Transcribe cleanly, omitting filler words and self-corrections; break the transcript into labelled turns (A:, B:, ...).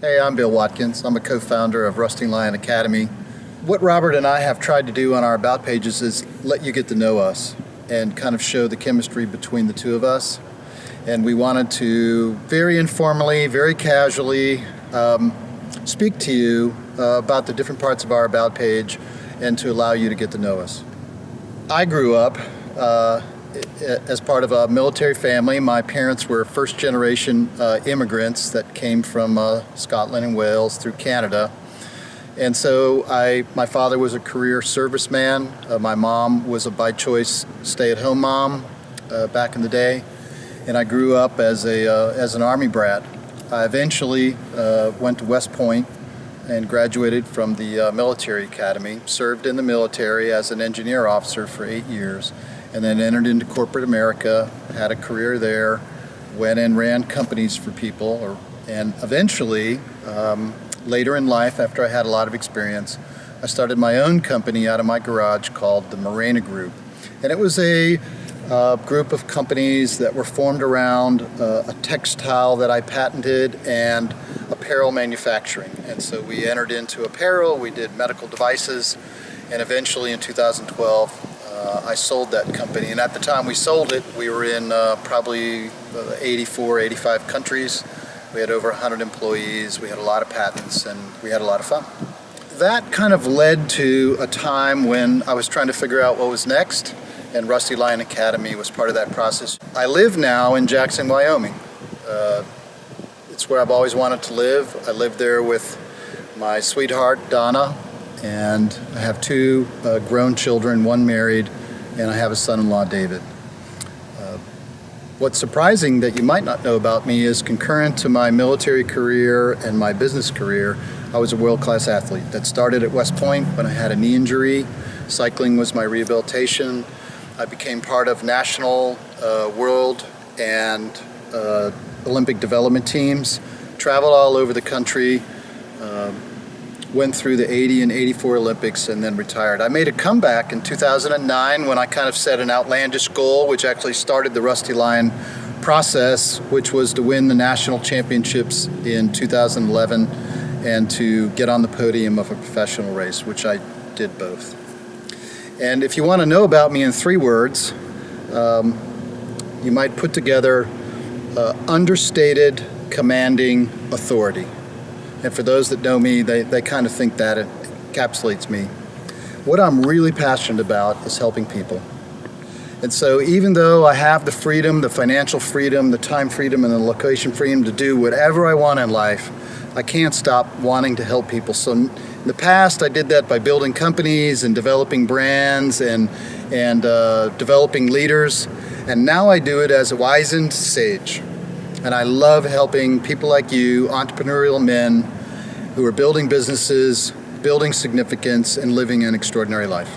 A: Hey, I'm Bill Watkins. I'm a co-founder of Rusty Lion Academy. What Robert and I have tried to do on our About pages is let you get to know us and kind of show the chemistry between the two of us. And we wanted to very informally, very casually speak to you about the different parts of our About page and to allow you to get to know us. I grew up as part of a military family. My parents were first-generation immigrants that came from Scotland and Wales through Canada. And so my father was a career serviceman. My mom was a by-choice stay-at-home mom back in the day. And I grew up as an Army brat. I eventually went to West Point and graduated from the military academy, served in the military as an engineer officer for 8 years, and then entered into corporate America, had a career there, went and ran companies for people, and eventually, later in life, after I had a lot of experience, I started my own company out of my garage called the Marina Group. And it was a group of companies that were formed around a textile that I patented and apparel manufacturing. And so we entered into apparel, we did medical devices, and eventually in 2012, I sold that company. And at the time we sold it, we were in probably 84, 85 countries. We had over 100 employees, we had a lot of patents, and we had a lot of fun. That kind of led to a time when I was trying to figure out what was next, and Rusty Lion Academy was part of that process. I live now in Jackson, Wyoming. It's where I've always wanted to live. I live there with my sweetheart, Donna, and I have two grown children, one married, and I have a son-in-law, David. What's surprising that you might not know about me is concurrent to my military career and my business career, I was a world-class athlete that started at West Point when I had a knee injury. Cycling was my rehabilitation. I became part of national, world, and Olympic development teams, traveled all over the country, went through the 80 and 84 Olympics, and then retired. I made a comeback in 2009 when I kind of set an outlandish goal, which actually started the Rusty Lion process, which was to win the national championships in 2011 and to get on the podium of a professional race, which I did both. And if you want to know about me in 3 words, you might put together understated, commanding authority. And for those that know me, they kind of think that it encapsulates me. What I'm really passionate about is helping people. And so even though I have the freedom, the financial freedom, the time freedom, and the location freedom to do whatever I want in life, I can't stop wanting to help people. So in the past, I did that by building companies and developing brands and developing leaders. And now I do it as a wizened sage. And I love helping people like you, entrepreneurial men, who are building businesses, building significance, and living an extraordinary life.